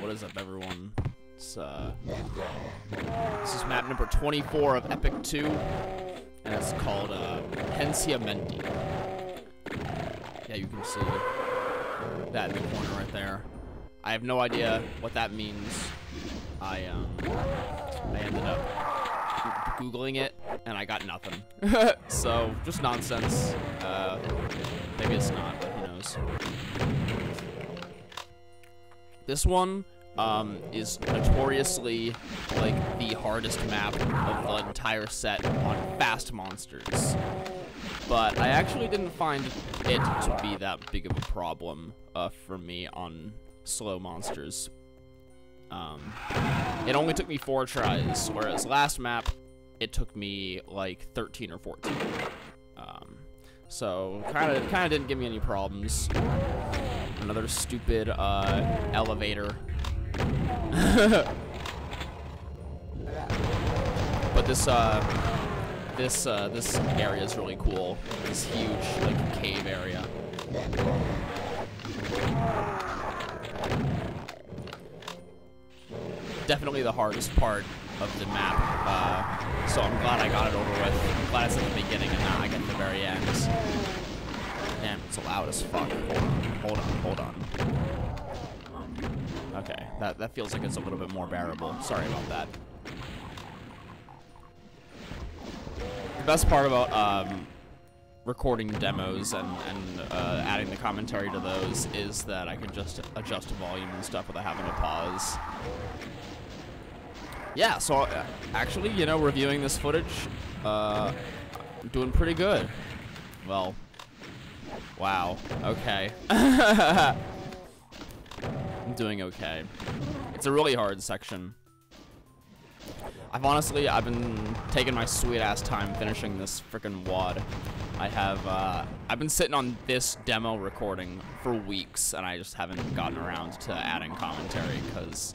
what is up, everyone? It's, this is map number 24 of Epic 2, and it's called, Hentiamenti. Yeah, you can see that in the corner right there. I have no idea what that means. I ended up Googling it, and I got nothing. So, just nonsense. Maybe it's not, but who knows. This one, is notoriously, like, the hardest map of the entire set on fast monsters. But I actually didn't find it to be that big of a problem, for me on slow monsters. It only took me 4 tries, whereas last map, it took me, like, 13 or 14. So, kinda didn't give me any problems. Another stupid, elevator. But this area is really cool. This huge, like, cave area. Definitely the hardest part of the map, so I'm glad I got it over with. I'm glad it's at the beginning and now I get to the very end. Damn, it's loud as fuck. Hold on. Okay, that feels like it's a little bit more bearable. Sorry about that. The best part about recording demos and adding the commentary to those is that I can just adjust volume and stuff without having to pause. Yeah, so actually, you know, reviewing this footage, I'm doing pretty good. Well, wow, okay. I'm doing okay. It's a really hard section. I've been taking my sweet ass time finishing this frickin' WAD. I've been sitting on this demo recording for weeks, and I just haven't gotten around to adding commentary because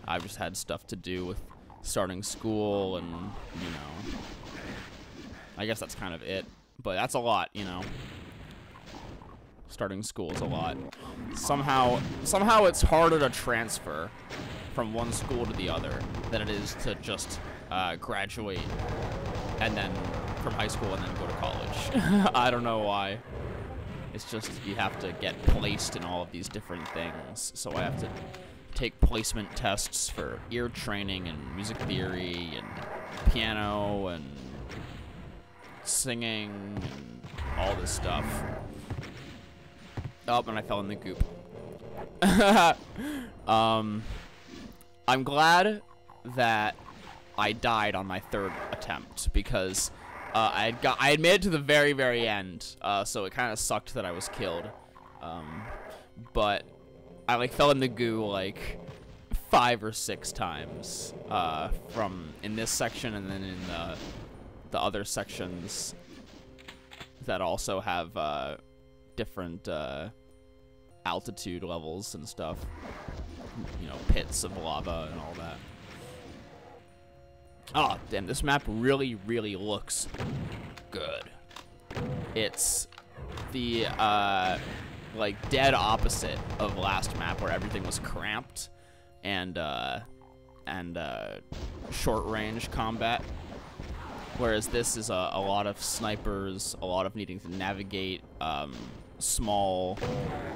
I've just had stuff to do with starting school and, you know, I guess that's kind of it. But that's a lot, you know. Starting school is a lot. Somehow it's harder to transfer from one school to the other than it is to just graduate and then from high school and then go to college. I don't know why. It's just you have to get placed in all of these different things. So I have to take placement tests for ear training and music theory and piano and singing and all this stuff. Oh, and I fell in the goop. I'm glad that I died on my 3rd attempt because I had made it to the very, very end, so it kind of sucked that I was killed. But I like fell in the goo like 5 or 6 times from in this section and then in the other sections that also have different altitude levels and stuff, you know, pits of lava and all that. Oh, damn, this map really, really looks good. It's the, like, dead opposite of last map where everything was cramped and short-range combat. Whereas this is a lot of snipers, a lot of needing to navigate, small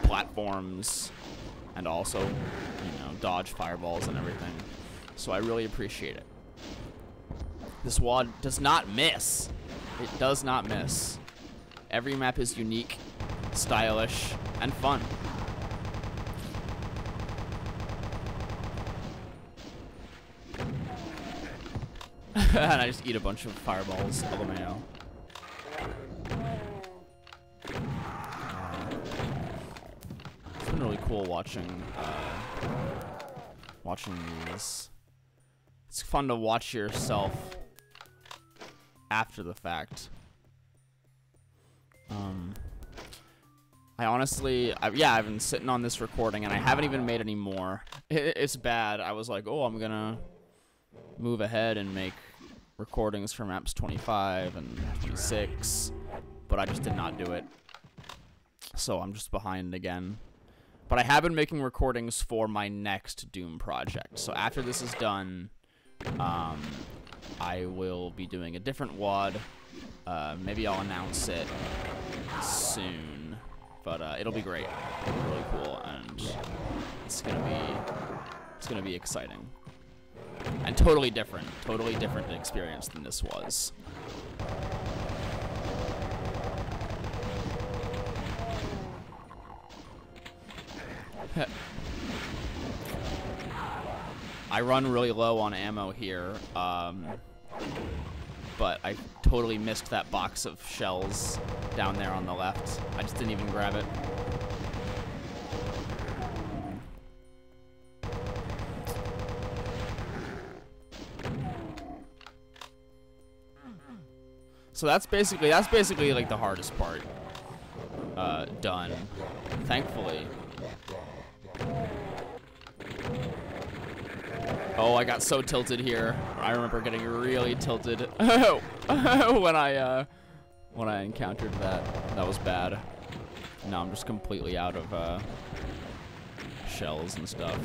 platforms, and also, you know, dodge fireballs and everything. So I really appreciate it. This WAD does not miss. It does not miss. Every map is unique, stylish, and fun. And I just eat a bunch of fireballs, LMAO. It's been really cool watching these. It's fun to watch yourself after the fact. I honestly, yeah, I've been sitting on this recording and I haven't even made any more. It's bad. I was like, oh, I'm gonna move ahead and make recordings for maps 25 and 26, but I just did not do it. So I'm just behind again. But I have been making recordings for my next Doom project. So after this is done, I will be doing a different WOD. Maybe I'll announce it soon. But it'll be great. It'll be really cool, and it's gonna be exciting. And totally different experience than this was. I run really low on ammo here, but I totally missed that box of shells down there on the left. I just didn't even grab it. So that's basically like the hardest part done, thankfully. Oh, I got so tilted here. I remember getting really tilted when I encountered that. That was bad. Now I'm just completely out of shells and stuff.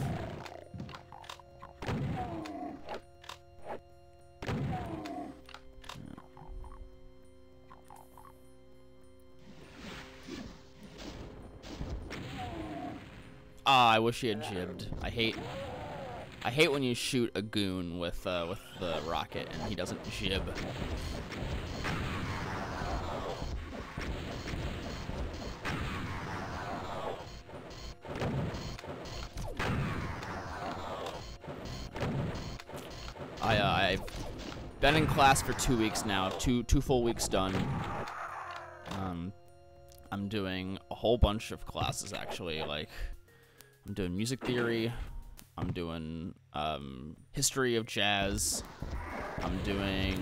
Ah, I wish he had jibbed. I hate when you shoot a goon with the rocket and he doesn't jib. I've been in class for 2 weeks now. Two full weeks done. I'm doing a whole bunch of classes actually. Like, I'm doing music theory. I'm doing history of jazz. I'm doing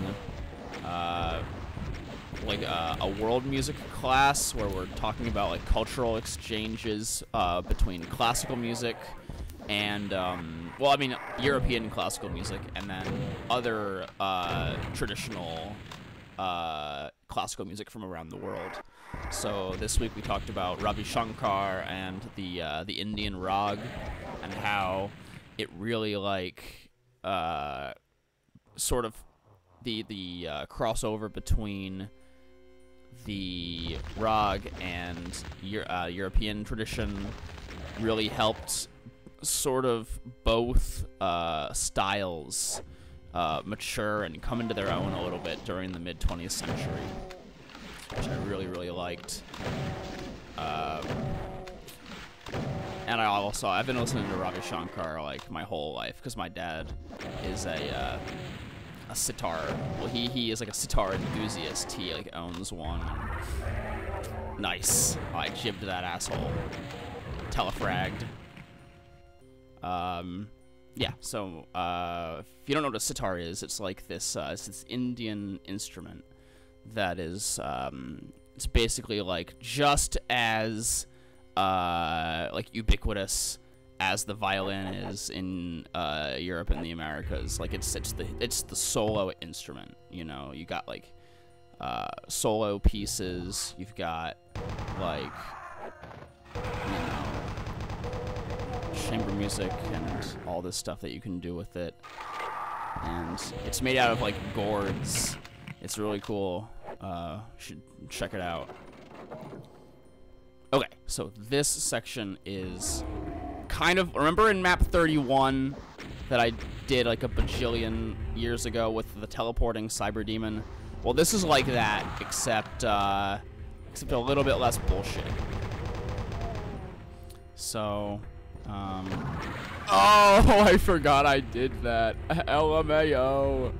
like a world music class where we're talking about like cultural exchanges between classical music and well, I mean European classical music, and then other traditional classical music from around the world. So this week we talked about Ravi Shankar and the Indian rag, and how it really like sort of the crossover between the rag and European tradition really helped sort of both styles mature and come into their own a little bit during the mid-20th century, which I really liked. And I've been listening to Ravi Shankar like my whole life because my dad is a sitar. Well, he is like a sitar enthusiast. He like owns one. Nice. Oh, I jibbed that asshole. Telefragged. Yeah. So if you don't know what a sitar is, it's like this. It's this Indian instrument that is. It's basically like just as like ubiquitous as the violin is in Europe and the Americas. Like it's the solo instrument. You know, you got like solo pieces. You've got like chamber music and all this stuff that you can do with it. And it's made out of like gourds. It's really cool. You should check it out. Okay, so this section is kind of, remember in map 31 that I did like a bajillion years ago with the teleporting cyber demon? Well, this is like that, except a little bit less bullshit. So, oh, I forgot I did that. LMAO.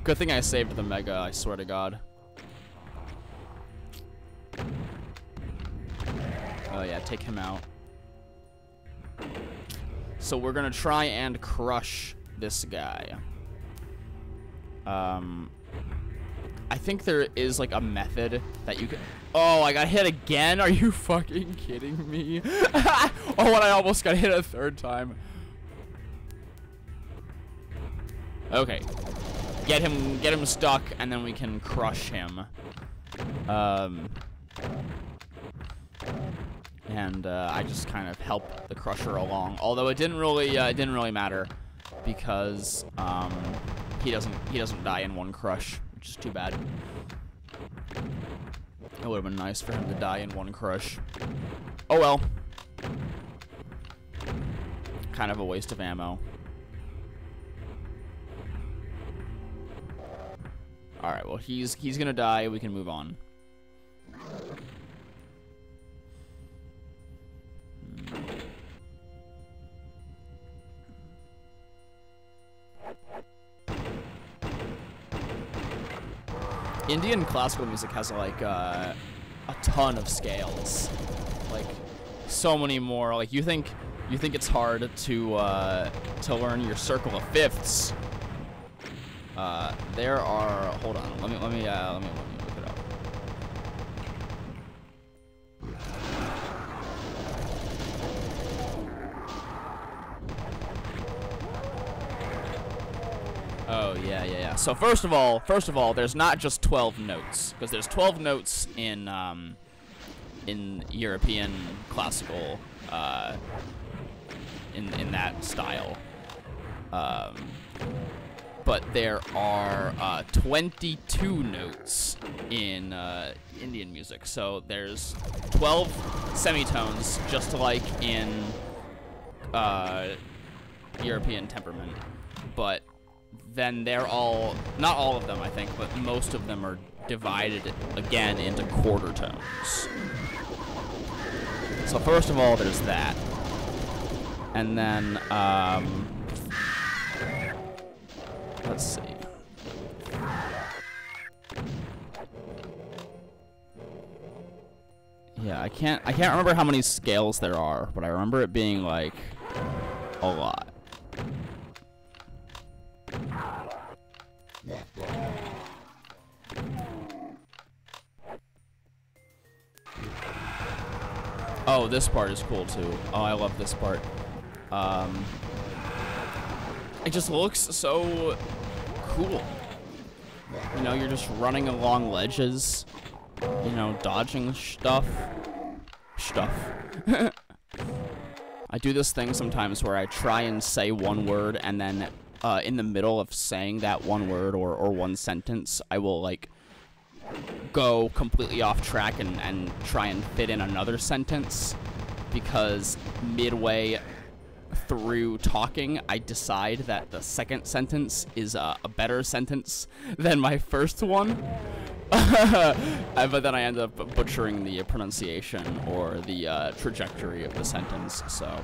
Good thing I saved the mega, I swear to God. Oh yeah, take him out. So we're gonna try and crush this guy. I think there is like a method that you can. Oh, I got hit again? Are you fucking kidding me? Oh, and I almost got hit a third time. Okay. Get him stuck, and then we can crush him. and I just kind of help the Crusher along. Although it didn't really matter because he doesn't die in one crush, which is too bad. It would have been nice for him to die in one crush. Oh well. Kind of a waste of ammo. Alright, well he's gonna die, we can move on. Indian classical music has like a ton of scales, like so many more. Like you think it's hard to learn your circle of fifths. There are. Hold on. Let me look it up. Oh yeah. So first of all, there's not just 12 notes, because there's 12 notes in European classical, in that style. But there are 22 notes in Indian music. So there's 12 semitones, just like in European temperament. But then they're all, not all of them I think, but most of them are divided again into quarter tones. So first of all, there's that. And then, let's see. Yeah, I can't remember how many scales there are, but I remember it being like a lot. Oh, this part is cool too. Oh, I love this part. It just looks so cool. You know, you're just running along ledges, you know, dodging stuff. I do this thing sometimes where I try and say one word, and then in the middle of saying that one word or one sentence, I will like go completely off track and try and fit in another sentence, because midway through talking I decide that the second sentence is a better sentence than my first one. But then I end up butchering the pronunciation or the trajectory of the sentence, so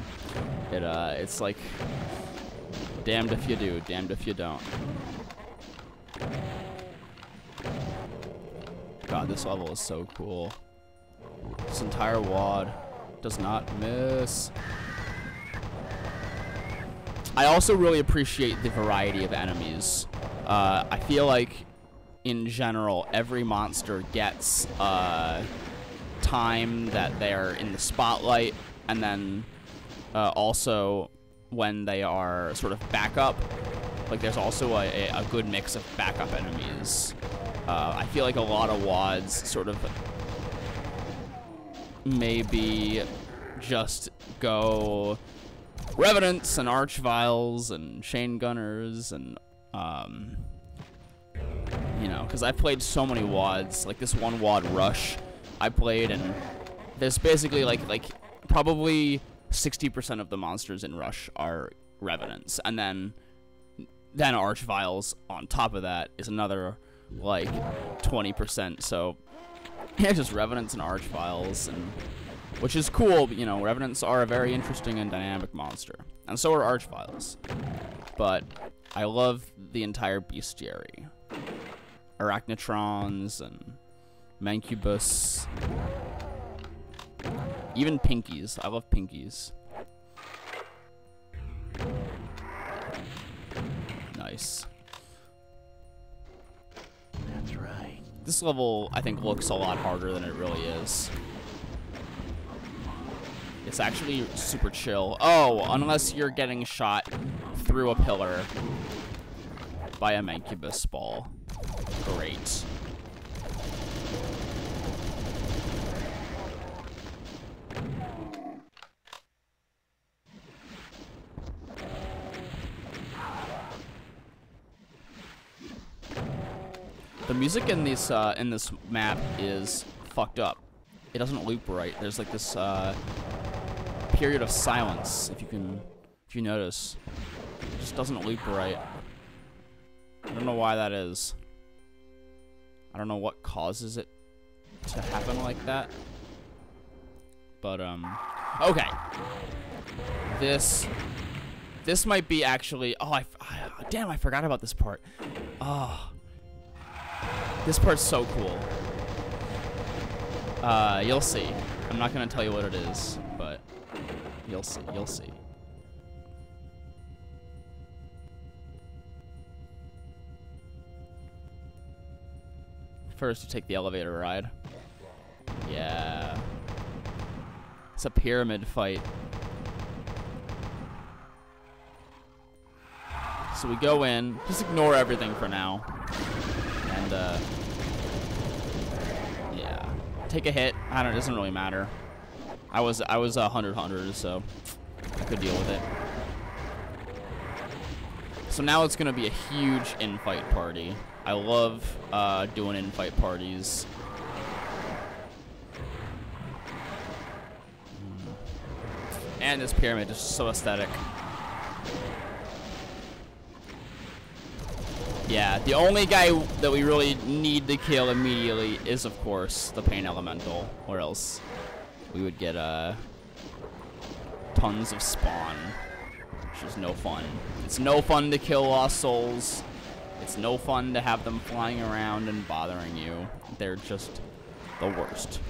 it's like damned if you do, damned if you don't. God, this level is so cool. This entire wad does not miss. I also really appreciate the variety of enemies. I feel like, in general, every monster gets time that they're in the spotlight, and then also when they are sort of backup. Like, there's also a good mix of backup enemies. I feel like a lot of wads sort of maybe just go Revenants and Archviles and Chain Gunners and, you know, because I've played so many wads, like this one wad Rush I played, and there's basically like probably 60% of the monsters in Rush are Revenants, and then Archviles on top of that is another like 20%. So yeah, just Revenants and Archviles, and which is cool, but, you know, Revenants are a very interesting and dynamic monster, and so are Archviles. But I love the entire bestiary. Arachnotrons and Mancubus. Even Pinkies. I love Pinkies. Nice. That's right. This level, I think, looks a lot harder than it really is. It's actually super chill. Oh, unless you're getting shot through a pillar by a Mancubus ball. Great. The music in this map is fucked up. It doesn't loop right. There's like this period of silence, if you notice. It just doesn't loop right. I don't know why that is. I don't know what causes it to happen like that. But okay. This might be actually. Oh, damn! I forgot about this part. Oh, this part's so cool. You'll see. I'm not gonna tell you what it is, but you'll see. You'll see. First, you take the elevator ride. Yeah. It's a pyramid fight. So we go in. Just ignore everything for now. And, yeah. Take a hit. I don't know. It doesn't really matter. I was 100, so I could deal with it. So now it's gonna be a huge in-fight party. I love doing in-fight parties. And this pyramid is so aesthetic. Yeah, the only guy that we really need to kill immediately is, of course, the Pain Elemental, or else we would get tons of spawn, which is no fun. It's no fun to kill Lost Souls. It's no fun to have them flying around and bothering you. They're just the worst.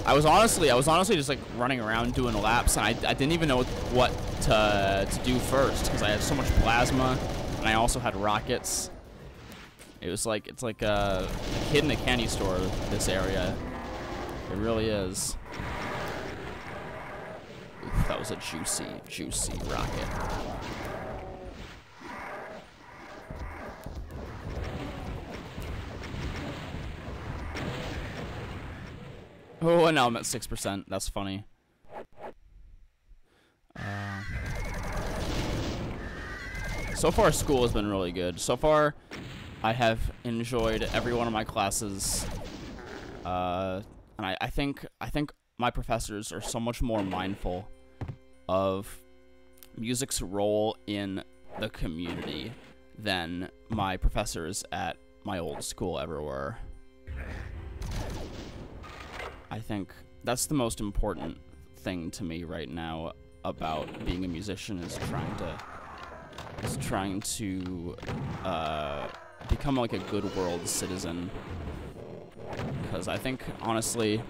I was honestly just like running around doing laps, and I didn't even know what to do first because I had so much plasma, and I also had rockets. It was like it's like a kid in a candy store. This area, it really is. Oof, that was a juicy rocket. Oh, and now I'm at 6%. That's funny. So far, school has been really good. So far, I have enjoyed every one of my classes. And I think my professors are so much more mindful of music's role in the community than my professors at my old school ever were. I think that's the most important thing to me right now about being a musician is trying to become like a good world citizen. Because I think honestly,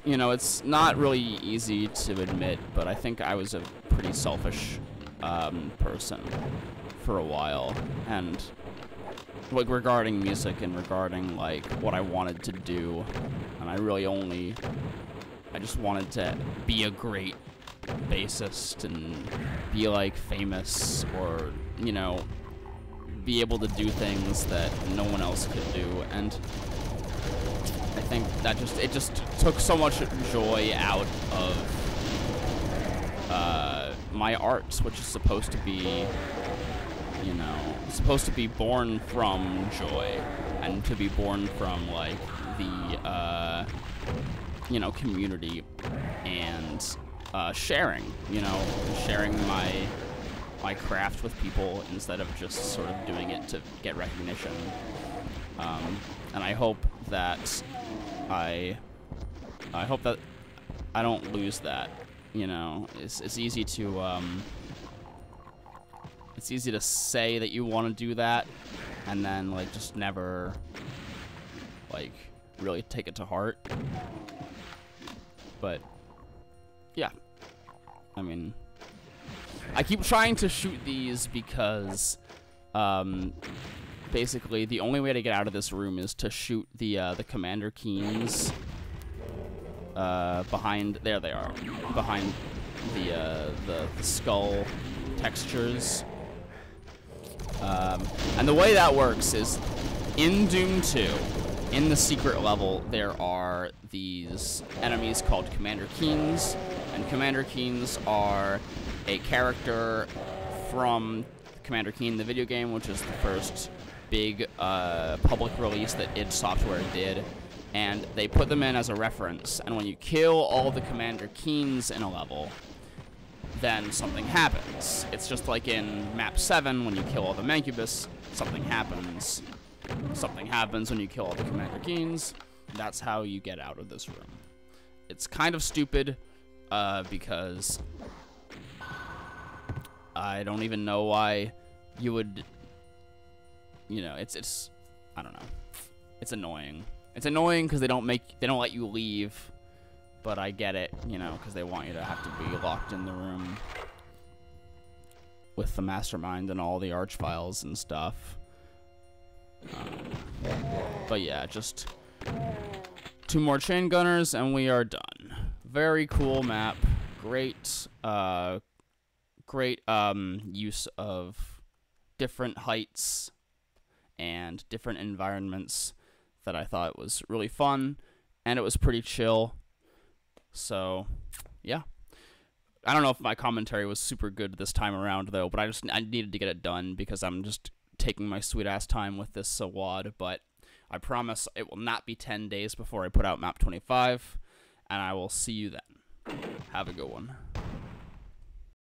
it's not really easy to admit, but I think I was a pretty selfish person for a while, and like regarding music and regarding like what I wanted to do, and I just wanted to be a great bassist and be like famous, or be able to do things that no one else could do. And I think that it just took so much joy out of my art, which is supposed to be born from joy, and to be born from like the community and sharing my craft with people instead of just sort of doing it to get recognition. And I hope that I don't lose that. It's easy to say that you want to do that, and then like just never like really take it to heart. But yeah, I mean, I keep trying to shoot these because basically the only way to get out of this room is to shoot the Commander Keens behind. There they are, behind the skull textures. And the way that works is in Doom 2, in the secret level, there are these enemies called Commander Keens, and Commander Keens are a character from Commander Keen, the video game, which is the first big public release that id Software did, and they put them in as a reference, and when you kill all the Commander Keens in a level, then something happens. It's just like in Map 7, when you kill all the Mancubus, something happens. Something happens when you kill all the Commander Keens. That's how you get out of this room. It's kind of stupid, because I don't even know why you would, you know, it's, I don't know. It's annoying. It's annoying because they don't let you leave, but I get it, you know, because they want you to have to be locked in the room with the mastermind and all the arch files and stuff. But yeah, just 2 more chain gunners and we are done. Very cool map. Great, great use of different heights and different environments that I thought was really fun, and it was pretty chill. So, yeah. I don't know if my commentary was super good this time around, though, but I needed to get it done because I'm just taking my sweet-ass time with this WAD, but I promise it will not be 10 days before I put out Map 25, and I will see you then. Have a good one.